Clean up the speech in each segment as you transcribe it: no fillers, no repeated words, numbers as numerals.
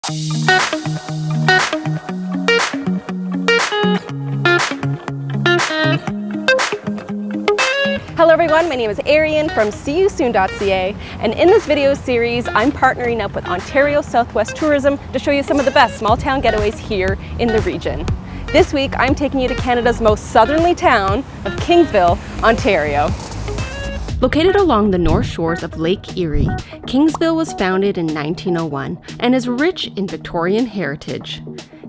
Hello everyone, my name is Arienne from seeyousoon.ca, and in this video series I'm partnering up with Ontario Southwest Tourism to show you some of the best small town getaways here in the region. This week I'm taking you to Canada's most southerly town of Kingsville, Ontario. Located along the north shores of Lake Erie, Kingsville was founded in 1901 and is rich in Victorian heritage.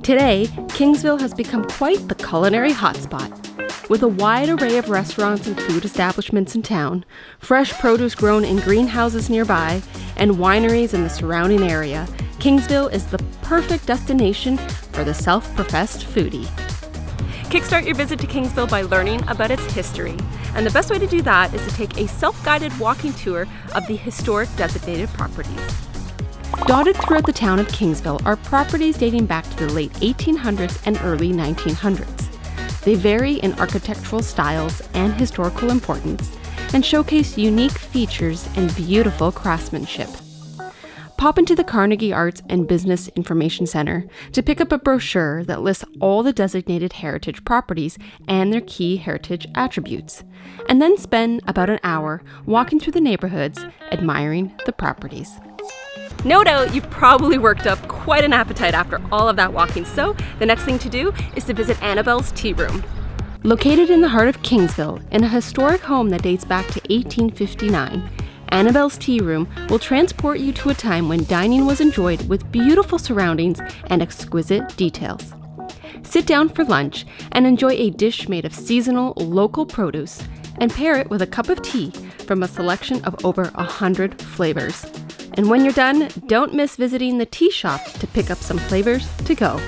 Today, Kingsville has become quite the culinary hotspot. With a wide array of restaurants and food establishments in town, fresh produce grown in greenhouses nearby, and wineries in the surrounding area, Kingsville is the perfect destination for the self-professed foodie. Kickstart your visit to Kingsville by learning about its history. And the best way to do that is to take a self-guided walking tour of the historic designated properties. Dotted throughout the town of Kingsville are properties dating back to the late 1800s and early 1900s. They vary in architectural styles and historical importance and showcase unique features and beautiful craftsmanship. Pop into the Carnegie Arts and Business Information Center to pick up a brochure that lists all the designated heritage properties and their key heritage attributes, and then spend about an hour walking through the neighborhoods admiring the properties. No doubt you've probably worked up quite an appetite after all of that walking, so the next thing to do is to visit Annabelles Tea Room. Located in the heart of Kingsville, in a historic home that dates back to 1859, Annabelle's Tea Room will transport you to a time when dining was enjoyed with beautiful surroundings and exquisite details. Sit down for lunch and enjoy a dish made of seasonal, local produce, and pair it with a cup of tea from a selection of over 100 flavors. And when you're done, don't miss visiting the tea shop to pick up some flavors to go.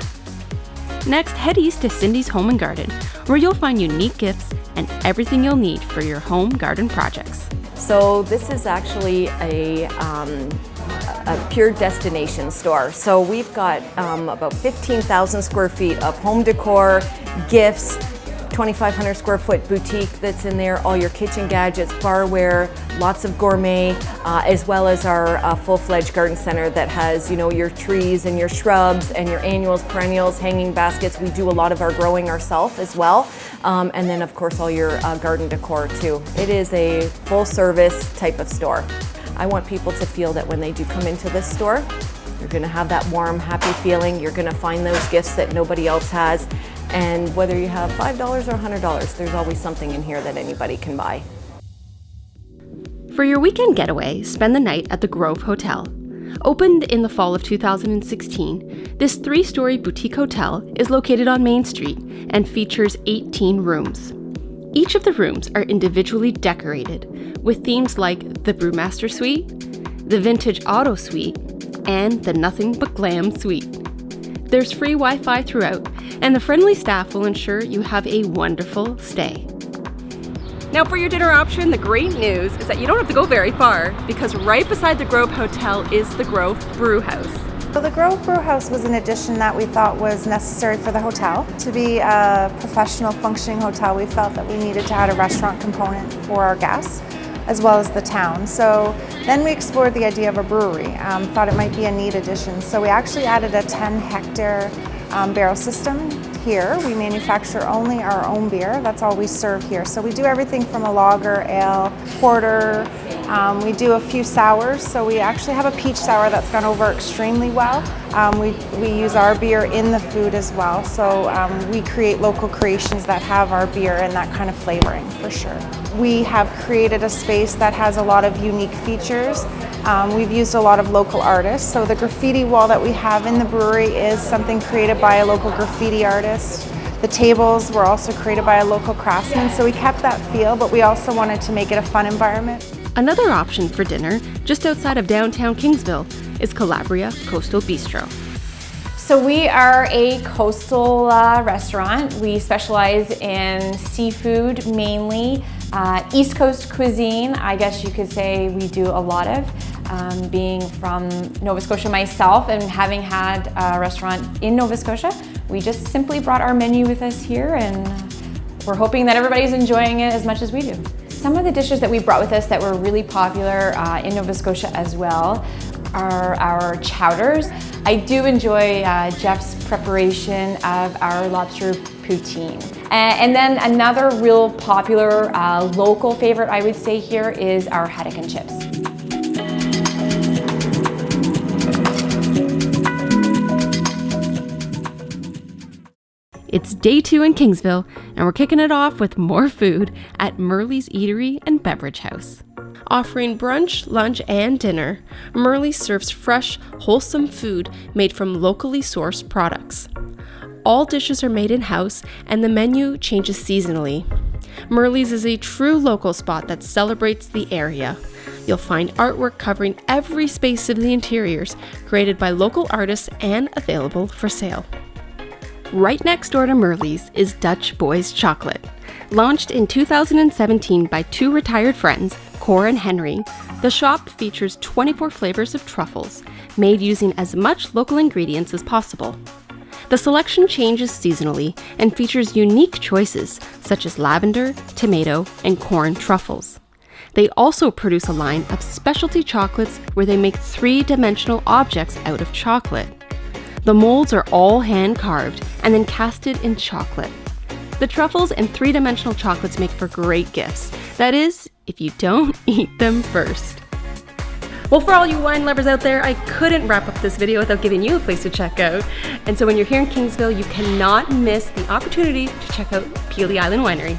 Next, head east to Cindy's Home and Garden, where you'll find unique gifts and everything you'll need for your home garden projects. So this is actually a pure destination store. So we've got about 15,000 square feet of home decor, gifts, 2,500 square foot boutique that's in there, all your kitchen gadgets, barware, lots of gourmet, as well as our full-fledged garden center that has, you know, your trees and your shrubs and your annuals, perennials, hanging baskets. We do a lot of our growing ourselves as well. And then of course all your garden decor too. It is a full service type of store. I want people to feel that when they do come into this store, you're gonna have that warm, happy feeling. You're gonna find those gifts that nobody else has. And whether you have $5 or $100, there's always something in here that anybody can buy. For your weekend getaway, spend the night at the Grove Hotel. Opened in the fall of 2016, this 3-story boutique hotel is located on Main Street and features 18 rooms. Each of the rooms are individually decorated with themes like the Brewmaster Suite, the Vintage Auto Suite, and the Nothing But Glam Suite. There's free Wi-Fi throughout, and the friendly staff will ensure you have a wonderful stay. Now for your dinner option, the great news is that you don't have to go very far, because right beside the Grove Hotel is the Grove Brew House. So the Grove Brew House was an addition that we thought was necessary for the hotel. To be a professional functioning hotel, we felt that we needed to add a restaurant component for our guests, as well as the town. So then we explored the idea of a brewery, thought it might be a neat addition. So we actually added a 10-hectare barrel system here. We manufacture only our own beer. That's all we serve here. So we do everything from a lager, ale, porter. We do a few sours. So we actually have a peach sour that's gone over extremely well. We use our beer in the food as well. So we create local creations that have our beer and that kind of flavoring for sure. We have created a space that has a lot of unique features. We've used a lot of local artists. So the graffiti wall that we have in the brewery is something created by a local graffiti artist. The tables were also created by a local craftsman. So we kept that feel, but we also wanted to make it a fun environment. Another option for dinner, just outside of downtown Kingsville, is Calabria Coastal Bistro. So we are a coastal restaurant. We specialize in seafood mainly, East Coast cuisine, I guess you could say we do a lot of. Being from Nova Scotia myself and having had a restaurant in Nova Scotia, we just simply brought our menu with us here and we're hoping that everybody's enjoying it as much as we do. Some of the dishes that we brought with us that were really popular in Nova Scotia as well are our chowders. I do enjoy Jeff's preparation of our lobster poutine. And then another real popular local favorite I would say here is our haddock and chips. It's day 2 in Kingsville, and we're kicking it off with more food at Murlis Eatery and Beverage House. Offering brunch, lunch, and dinner, Murlis serves fresh, wholesome food made from locally sourced products. All dishes are made in-house, and the menu changes seasonally. Murlis is a true local spot that celebrates the area. You'll find artwork covering every space of the interiors, created by local artists and available for sale. Right next door to Murlis is Dutch Boys Chocolate. Launched in 2017 by 2 retired friends, Cora and Henry, the shop features 24 flavors of truffles, made using as much local ingredients as possible. The selection changes seasonally and features unique choices such as lavender, tomato, and corn truffles. They also produce a line of specialty chocolates where they make 3-dimensional objects out of chocolate. The molds are all hand-carved and then casted in chocolate. The truffles and 3-dimensional chocolates make for great gifts. That is, if you don't eat them first. Well, for all you wine lovers out there, I couldn't wrap up this video without giving you a place to check out. And so when you're here in Kingsville, you cannot miss the opportunity to check out Pelee Island Winery.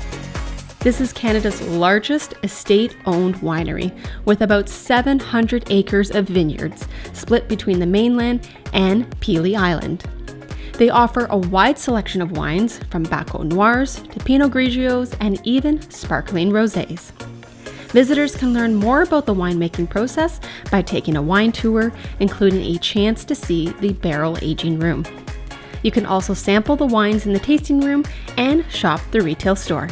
This is Canada's largest estate-owned winery, with about 700 acres of vineyards split between the mainland and Pelee Island. They offer a wide selection of wines, from Baco Noirs to Pinot Grigios and even sparkling rosés. Visitors can learn more about the winemaking process by taking a wine tour, including a chance to see the barrel aging room. You can also sample the wines in the tasting room and shop the retail store.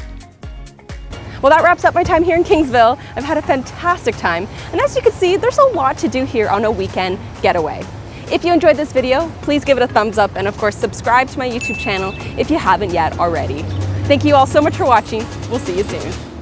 Well, that wraps up my time here in Kingsville. I've had a fantastic time, and as you can see, there's a lot to do here on a weekend getaway. If you enjoyed this video, please give it a thumbs up, and of course, subscribe to my YouTube channel if you haven't yet already. Thank you all so much for watching. We'll see you soon.